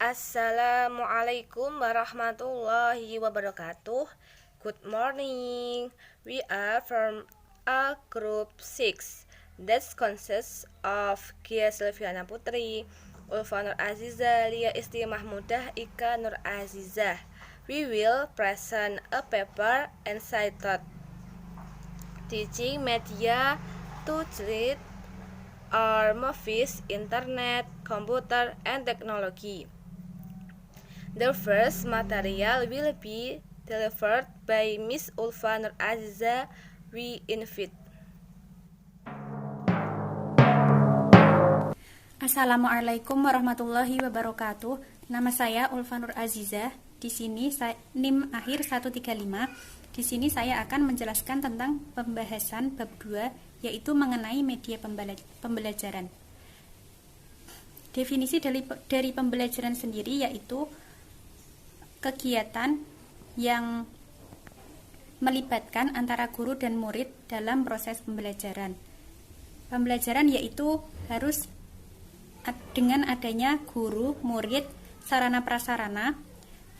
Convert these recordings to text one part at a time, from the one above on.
Assalamualaikum warahmatullahi wabarakatuh. Good morning. We are from a group 6 that consists of Kia Silviana Putri, Ulfa Nur Aziza, Lia Isti Mahmudah, Ika Nur Azizah. We will present a paper entitled Teaching Media to Treat or Movies, Internet, Computer, and Technology. The first material will be delivered by Miss Ulfa Nur Aziza. We invite. Assalamualaikum warahmatullahi wabarakatuh. Nama saya Ulfa Nur Azizah. Di sini NIM akhir 135. Di sini saya akan menjelaskan tentang pembahasan bab 2, yaitu mengenai media pembelajaran. Definisi dari pembelajaran sendiri yaitu kegiatan yang melibatkan antara guru dan murid dalam proses pembelajaran. Pembelajaran yaitu harus dengan adanya guru, murid, sarana prasarana,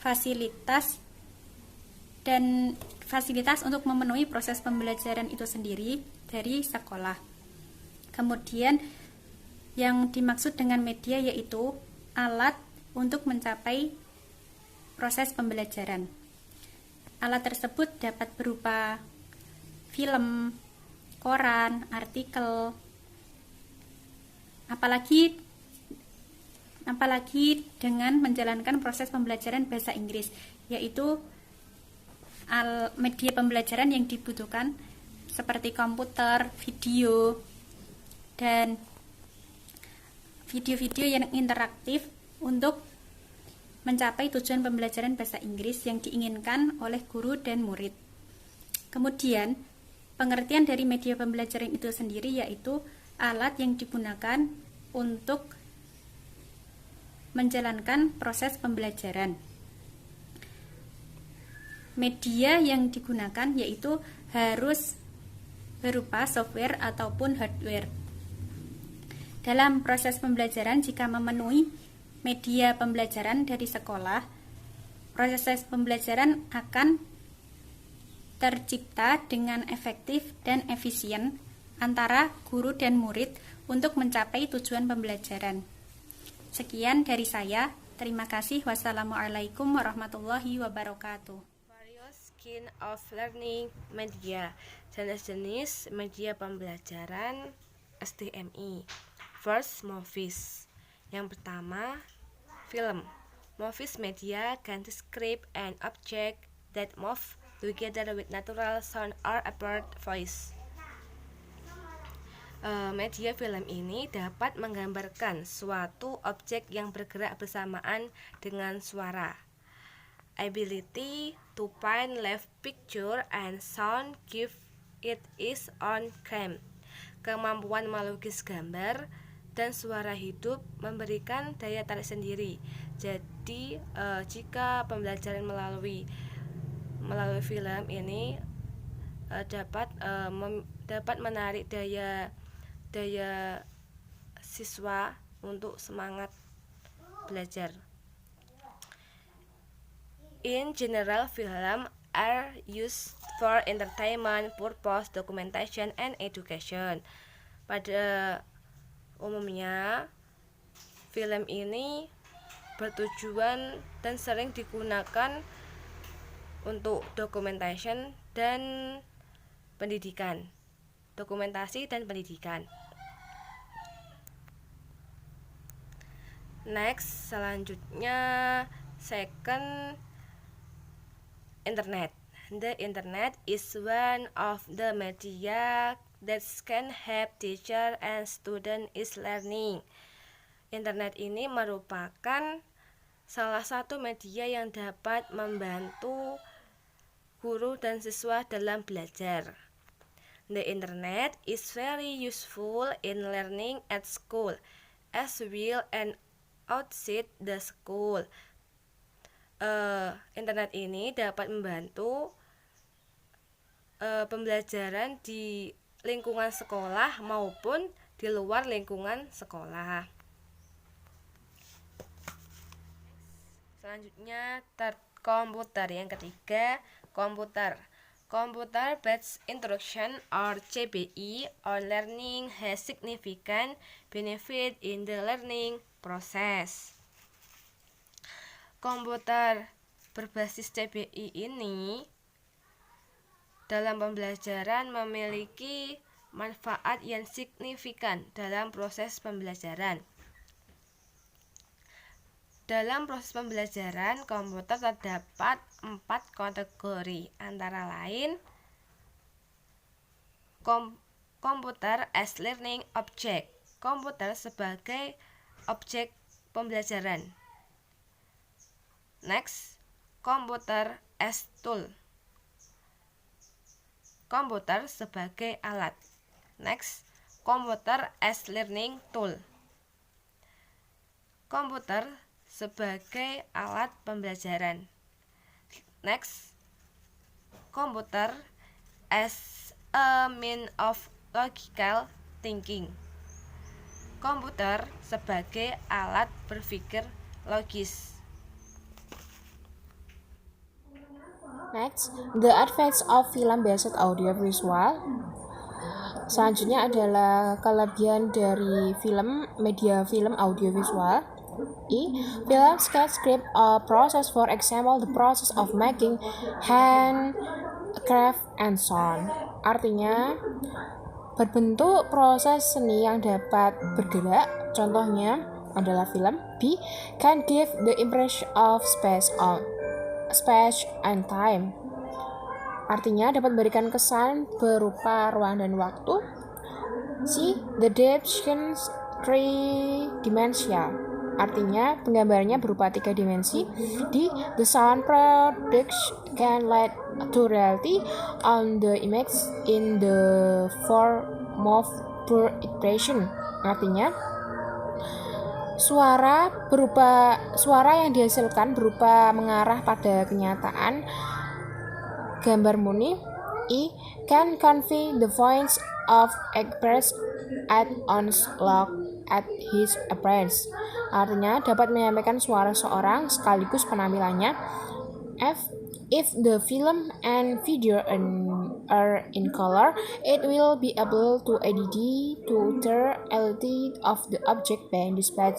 fasilitas untuk memenuhi proses pembelajaran itu sendiri dari sekolah. Kemudian yang dimaksud dengan media yaitu alat untuk mencapai proses pembelajaran. Alat tersebut dapat berupa film, koran, artikel, apalagi dengan menjalankan proses pembelajaran bahasa Inggris, yaitu media pembelajaran yang dibutuhkan seperti komputer, video, dan video-video yang interaktif untuk mencapai tujuan pembelajaran bahasa Inggris yang diinginkan oleh guru dan murid. Kemudian, pengertian dari media pembelajaran itu sendiri yaitu alat yang digunakan untuk menjalankan proses pembelajaran. Media yang digunakan yaitu harus berupa software ataupun hardware. Dalam proses pembelajaran, jika memenuhi media pembelajaran dari sekolah, proses pembelajaran akan tercipta dengan efektif dan efisien antara guru dan murid untuk mencapai tujuan pembelajaran. Sekian dari saya. Terima kasih. Wassalamualaikum warahmatullahi wabarakatuh. Various kind of learning media. Jenis-jenis media pembelajaran STMI. First, movies. Yang pertama, film. Movies media can describe an object that move together with natural sound or a bird voice. Media film ini dapat menggambarkan suatu objek yang bergerak bersamaan dengan suara. Ability to find live picture and sound give it its own charm. Kemampuan melukis gambar dan suara hidup memberikan daya tarik sendiri. Jadi jika pembelajaran melalui film ini dapat menarik daya siswa untuk semangat belajar. In general, film are used for entertainment purpose, documentation, and education. Pada umumnya, film ini bertujuan dan sering digunakan untuk documentation dan pendidikan. Dokumentasi dan pendidikan. Next, selanjutnya second, internet. The internet is one of the media that can help teacher and student is learning. Internet ini merupakan salah satu media yang dapat membantu guru dan siswa dalam belajar. The internet is very useful in learning at school as well and outside the school. Internet ini dapat membantu pembelajaran di lingkungan sekolah maupun di luar lingkungan sekolah. Selanjutnya komputer. Yang ketiga, komputer. Computer-based instruction or CBI on learning has significant benefit in the learning process. Komputer berbasis CBI ini dalam pembelajaran memiliki manfaat yang signifikan dalam proses pembelajaran. Dalam proses pembelajaran komputer terdapat 4 kategori, antara lain komputer as learning object, komputer sebagai objek pembelajaran. Next, komputer as tool, komputer sebagai alat. Next, komputer as learning tool, komputer sebagai alat pembelajaran. Next, komputer as a means of logical thinking, komputer sebagai alat berpikir logis. Next, the advantage of film-based audiovisual. Selanjutnya adalah kelebihan dari media film audiovisual. Film can script a process, for example, the process of making handcraft and so on. Artinya, berbentuk proses seni yang dapat bergerak, contohnya adalah film. B. Can give the impression of space and time. Artinya, dapat memberikan kesan berupa ruang dan waktu. C. The depiction three-dimensional. Artinya, penggambarannya berupa 3 dimensi. D. The sound production can lead to reality on the image in the form of pure impression. Artinya, suara yang dihasilkan berupa mengarah pada kenyataan gambar murni. E. Can convey the points of express at on's look at his appearance. Artinya, dapat menyampaikan suara seorang sekaligus penampilannya. F. If the film and video are in color, it will be able to add to the reality of the object being displayed.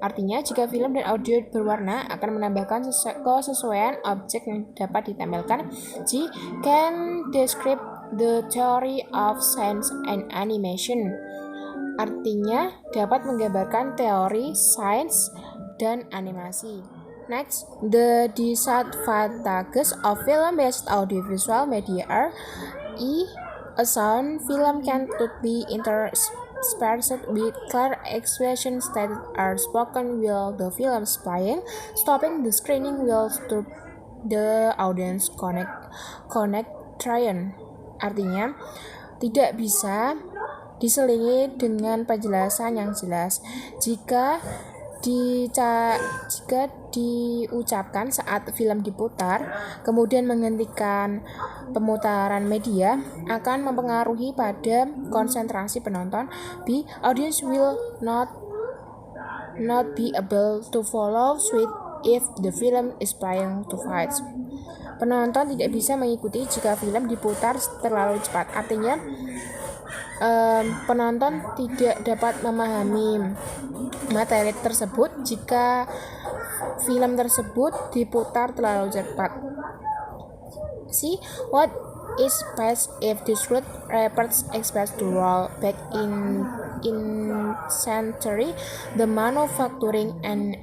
Artinya, jika film dan audio berwarna akan menambahkan kesesuaian objek yang dapat ditampilkan. G. Can describe the theory of science and animation. Artinya, dapat menggambarkan teori sains dan animasi. Next, the disadvantages of film-based audiovisual media are: E. A sound film can be interspersed with clear expressions that are spoken while the film is playing. Stopping the screening will disturb the audience concentration. Artinya, tidak bisa diselingi dengan penjelasan yang jelas. Jika diucapkan saat film diputar, kemudian menghentikan pemutaran media, akan mempengaruhi pada konsentrasi penonton. B. Audience will not be able to follow suit if the film is playing too fast. Penonton tidak bisa mengikuti jika film diputar terlalu cepat. Artinya, penonton tidak dapat memahami materi tersebut jika film tersebut diputar terlalu cepat. C. What is best if the script reports expect to roll back in century? The manufacturing and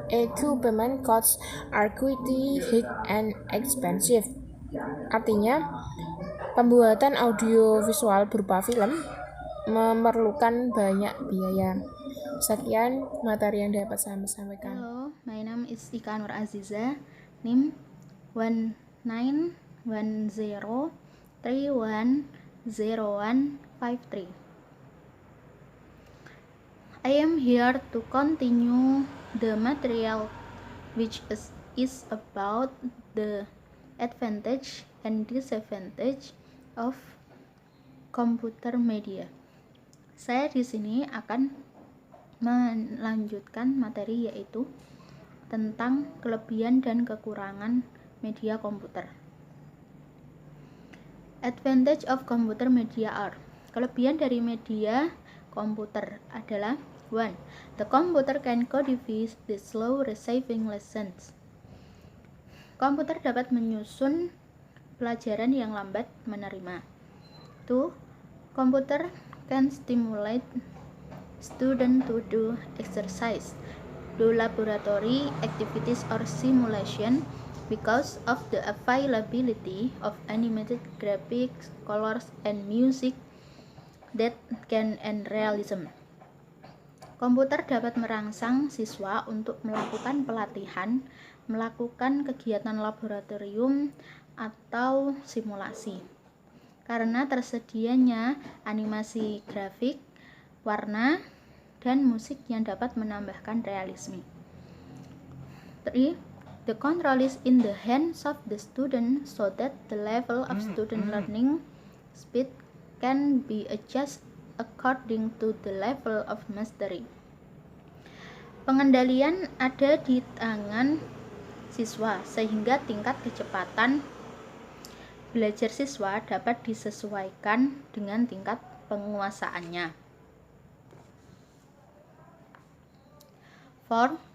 equipment costs are quickly high and expensive. Artinya, pembuatan audiovisual berupa film memerlukan banyak biaya. Sekian materi yang dapat saya sampaikan. Hello, my name is Ika Nur Aziza, NIM 1910310153. I am here to continue the material which is about the advantage and disadvantage of computer media. Saya di sini akan melanjutkan materi yaitu tentang kelebihan dan kekurangan media komputer. Advantage of computer media are: kelebihan dari media komputer adalah 1. The computer can codify the slow receiving lessons. Komputer dapat menyusun pelajaran yang lambat menerima. 2. Computer can stimulate students to do exercise, do laboratory activities or simulation because of the availability of animated graphics, colors, and music that can and realism. Komputer dapat merangsang siswa untuk melakukan pelatihan, melakukan kegiatan laboratorium atau simulasi. Karena tersedianya animasi grafik, warna, dan musik yang dapat menambahkan realisme. 3. The control is in the hands of the student so that the level of student learning speed can be adjusted according to the level of mastery. Pengendalian ada di tangan siswa sehingga tingkat kecepatan belajar siswa dapat disesuaikan dengan tingkat penguasaannya. 4.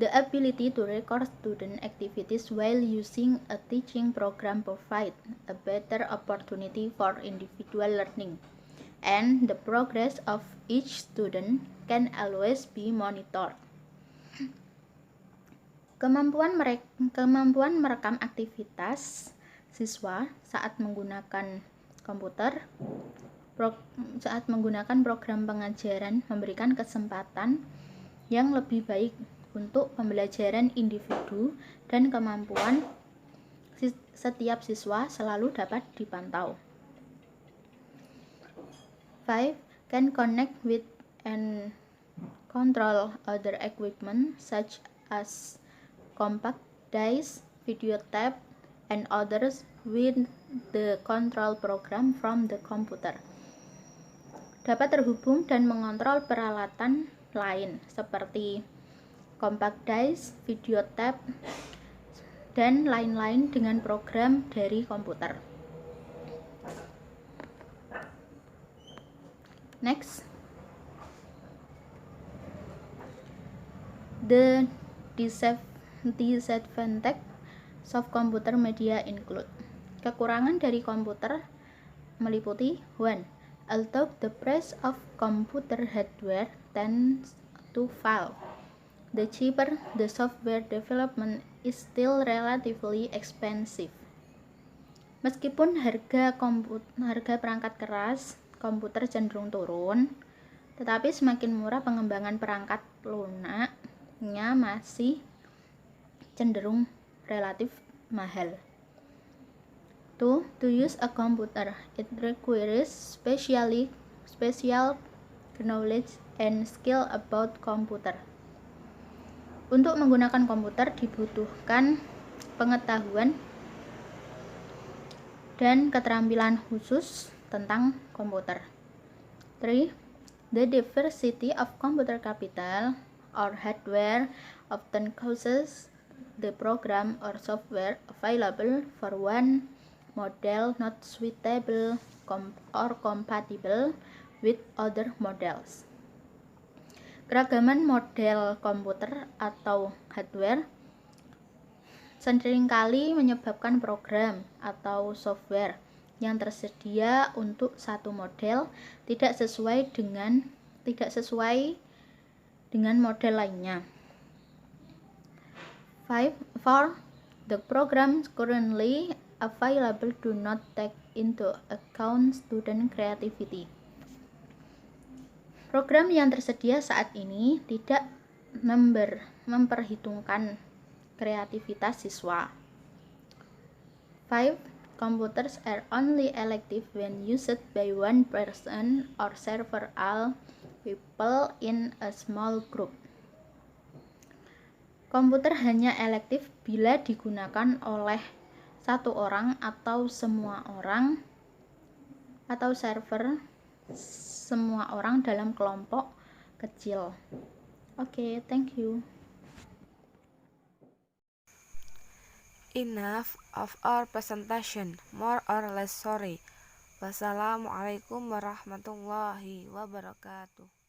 The ability to record student activities while using a teaching program provides a better opportunity for individual learning, and the progress of each student can always be monitored. Kemampuan merekam aktivitas siswa saat menggunakan program pengajaran memberikan kesempatan yang lebih baik untuk pembelajaran individu dan kemampuan setiap siswa selalu dapat dipantau. 5. Can connect with and control other equipment such as compact disc, video tape, and others with the control program from the computer. Dapat terhubung dan mengontrol peralatan lain seperti compact disc, video tape, dan lain-lain dengan program dari komputer. Next, the disadvantage of computer media include: kekurangan dari komputer meliputi 1. Although the price of computer hardware tends to fall, the cheaper the software development is still relatively expensive. Meskipun harga perangkat keras komputer cenderung turun, tetapi semakin murah pengembangan perangkat lunaknya masih cenderung relatif mahal. 2. To use a computer, it requires special knowledge and skill about computer. Untuk menggunakan komputer dibutuhkan pengetahuan dan keterampilan khusus tentang komputer. 3. The diversity of computer capital or hardware often causes the program or software available for one model not suitable or compatible with other models. Keragaman model komputer atau hardware seringkali menyebabkan program atau software yang tersedia untuk satu model tidak sesuai dengan model lainnya. 4. The programs currently available do not take into account student creativity. Program yang tersedia saat ini tidak memperhitungkan kreativitas siswa. 5. Computers are only elective when used by one person or several people in a small group. Komputer hanya elektif bila digunakan oleh satu orang atau semua orang atau server semua orang dalam kelompok kecil. Oke, thank you. Enough of our presentation. More or less sorry. Wassalamualaikum warahmatullahi wabarakatuh.